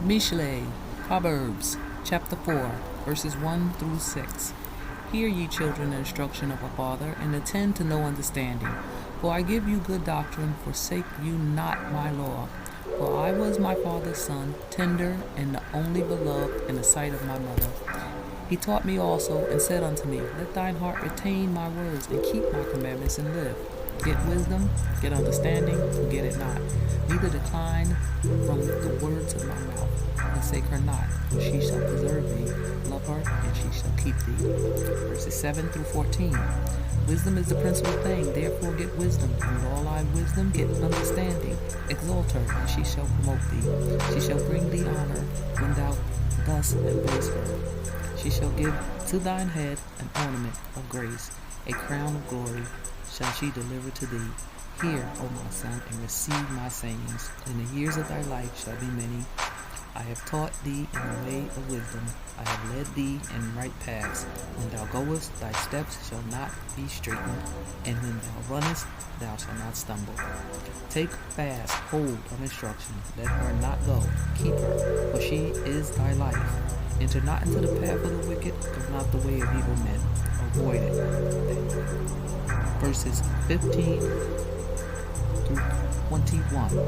Mishlei, Proverbs, chapter 4, verses 1 through 6. Hear ye children the instruction of a father, and attend to no understanding. For I give you good doctrine, forsake you not my law. For I was my father's son, tender and the only beloved in the sight of my mother. He taught me also, and said unto me, Let thine heart retain my words, and keep my commandments, and live. Get wisdom, get understanding, forget it not. Neither decline from the words of my mouth. Forsake her not, for she shall preserve thee. Love her, and she shall keep thee. Verses 7 through 14. Wisdom is the principal thing, therefore get wisdom. And with all thy wisdom get understanding. Exalt her, and she shall promote thee. She shall bring thee honor when thou dost embrace her. She shall give to thine head an ornament of grace, a crown of glory shall she deliver to thee. Hear, O my son, and receive my sayings, and the years of thy life shall be many. I have taught thee in the way of wisdom. I have led thee in right paths. When thou goest, thy steps shall not be straitened, and when thou runnest, thou shalt not stumble. Take fast hold of instruction. Let her not go. Keep her, for she is thy life. Enter not into the path of the wicked, go not the way of evil men. Avoid it. Verses 15 through 21.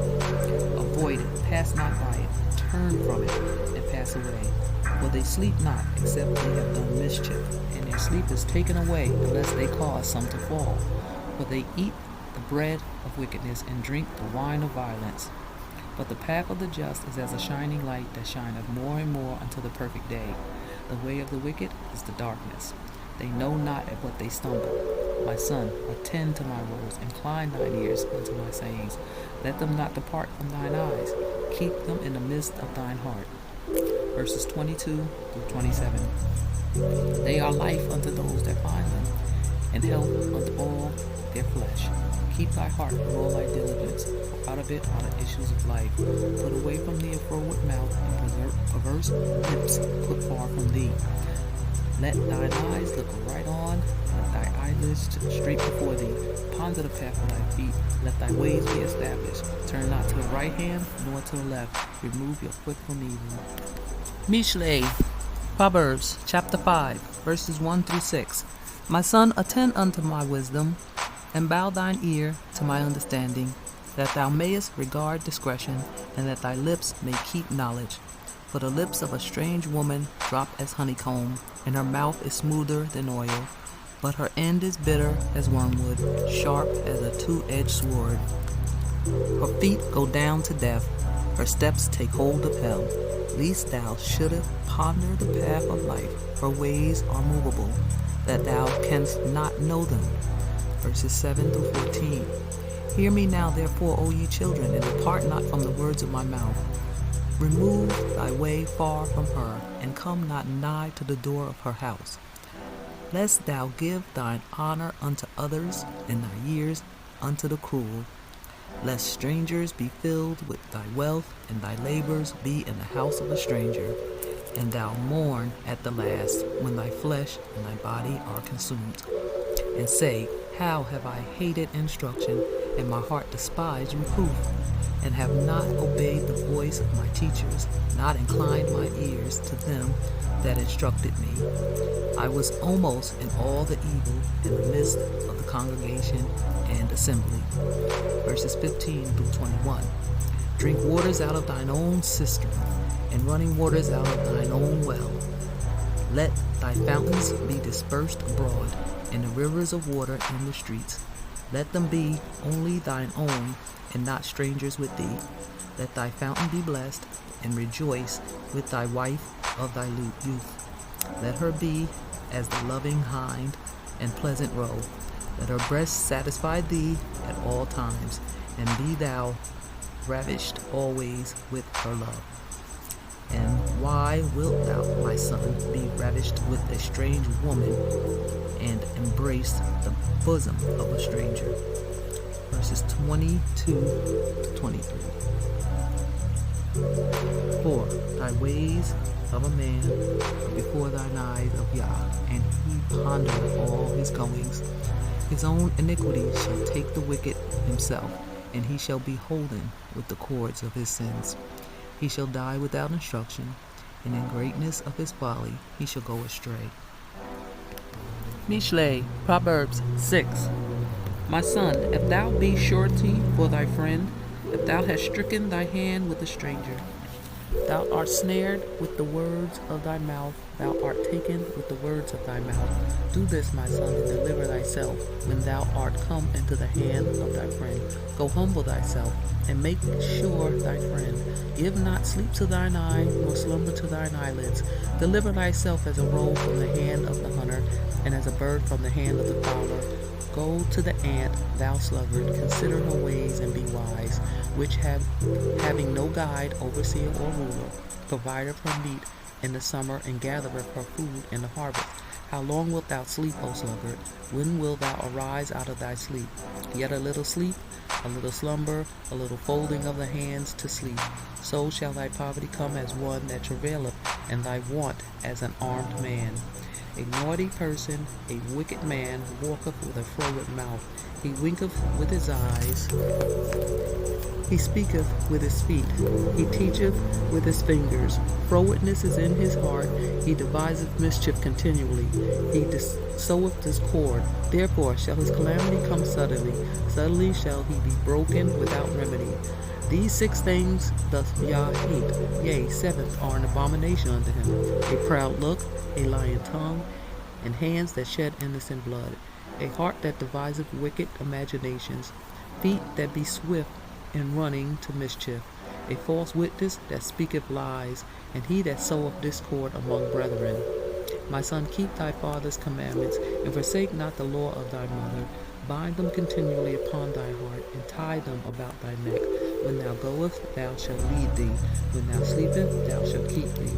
Avoid it, pass not by it, turn from it, and pass away. For they sleep not, except they have done mischief, and their sleep is taken away, unless they cause some to fall. For they eat the bread of wickedness, and drink the wine of violence. But the path of the just is as a shining light that shineth more and more unto the perfect day. The way of the wicked is the darkness. They know not at what they stumble. My son, attend to my words, incline thine ears unto my sayings. Let them not depart from thine eyes. Keep them in the midst of thine heart. Verses 22 through 27. They are life unto those that find them, and health unto all their flesh. Keep thy heart with all thy diligence, for out of it are the issues of life. Put away from thee a froward mouth, and perverse lips put far from thee. Let thine eyes look right on, and thy eyelids straight before thee. Ponder the path of thy feet, let thy ways be established. Turn not to the right hand, nor to the left. Remove your foot from evil. Mishlei, Proverbs, chapter 5, verses 1 through 6. My son, attend unto my wisdom, and bow thine ear to my understanding, that thou mayest regard discretion, and that thy lips may keep knowledge. For the lips of a strange woman drop as honeycomb, and her mouth is smoother than oil. But her end is bitter as wormwood, sharp as a two-edged sword. Her feet go down to death, her steps take hold of hell. Lest thou shouldest ponder the path of life, her ways are movable, that thou canst not know them. Verses 7 through 14. Hear me now, therefore, O ye children, and depart not from the words of my mouth. Remove thy way far from her, and come not nigh to the door of her house. Lest thou give thine honor unto others, and thy years unto the cruel. Lest strangers be filled with thy wealth, and thy labors be in the house of a stranger. And thou mourn at the last, when thy flesh and thy body are consumed. And say, How have I hated instruction, and my heart despised reproof? And have not obeyed the voice of my teachers, not inclined my ears to them that instructed me. I was almost in all the evil in the midst of the congregation and assembly. Verses 15 through 21. Drink waters out of thine own cistern, and running waters out of thine own well. Let thy fountains be dispersed abroad, and the rivers of water in the streets. Let them be only thine own, and not strangers with thee. Let thy fountain be blessed, and rejoice with thy wife of thy youth. Let her be as the loving hind and pleasant roe. Let her breast satisfy thee at all times, and be thou ravished always with her love. And why wilt thou, my son, be ravished with a strange woman, and embrace the bosom of a stranger? Verses 22 to 23. For thy ways of a man are before thine eyes of Yah, and he pondereth all his goings. His own iniquity shall take the wicked himself, and he shall be holden with the cords of his sins. He shall die without instruction, and in greatness of his folly he shall go astray. Mishlei, Proverbs 6. My son, if thou be surety for thy friend, if thou hast stricken thy hand with a stranger, thou art snared with the words of thy mouth, thou art taken with the words of thy mouth. Do this, my son, and deliver thyself, when thou art come into the hand of thy friend. Go humble thyself, and make sure thy friend. Give not sleep to thine eye, nor slumber to thine eyelids. Deliver thyself as a roe from the hand of the hunter, and as a bird from the hand of the fowler. Go to the ant, thou sluggard, consider her ways and be wise, which having no guide, overseer, or ruler, provideth her meat in the summer, and gathereth her food in the harvest. How long wilt thou sleep, O sluggard? When wilt thou arise out of thy sleep? Yet a little sleep, a little slumber, a little folding of the hands to sleep. So shall thy poverty come as one that travaileth, and thy want as an armed man. A naughty person, a wicked man, walketh with a froward mouth. He winketh with his eyes. He speaketh with his feet. He teacheth with his fingers. Frowardness is in his heart. He deviseth mischief continually. He soweth discord. Therefore shall his calamity come suddenly. Suddenly shall he be broken without remedy. These 6 things doth Yah hate, yea, 7th are an abomination unto him: a proud look, a lying tongue, and hands that shed innocent blood, a heart that deviseth wicked imaginations, feet that be swift in running to mischief, a false witness that speaketh lies, and he that soweth discord among brethren. My son, keep thy father's commandments, and forsake not the law of thy mother. Bind them continually upon thy heart, and tie them about thy neck. When thou goest, thou shalt lead thee. When thou sleepest, thou shalt keep thee.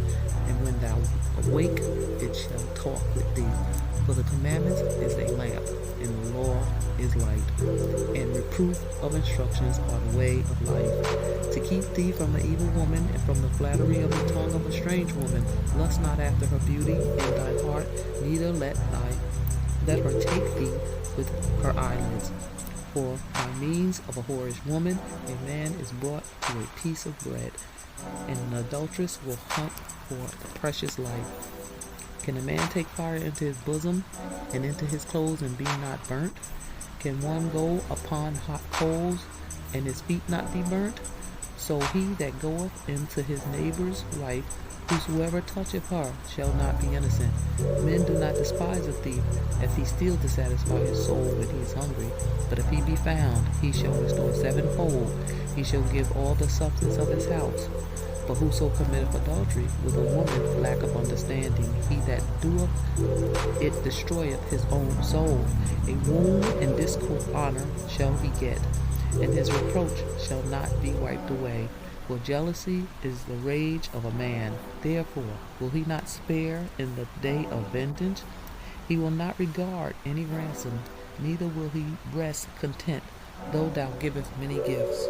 And when thou awake, it shall talk with thee. For the commandments is a lamp, and the law is light. And reproof of instructions are the way of life. To keep thee from the evil woman, and from the flattery of the tongue of a strange woman. Lust not after her beauty in thy heart, neither let her take thee with her eyelids. For by means of a whorish woman, a man is brought to a piece of bread, and an adulteress will hunt for the precious life. Can a man take fire into his bosom, and into his clothes, and be not burnt? Can one go upon hot coals, and his feet not be burnt? So he that goeth into his neighbor's wife, whosoever toucheth her shall not be innocent. Men do not despise a thief, if he steal to satisfy his soul when he is hungry. But if he be found, he shall restore 7-fold. He shall give all the substance of his house. But whoso committeth adultery with a woman lacketh understanding. He that doeth it destroyeth his own soul. A wound and dishonor shall he get, and his reproach shall not be wiped away. For jealousy is the rage of a man. Therefore will he not spare in the day of vengeance? He will not regard any ransom, neither will he rest content, though thou givest many gifts.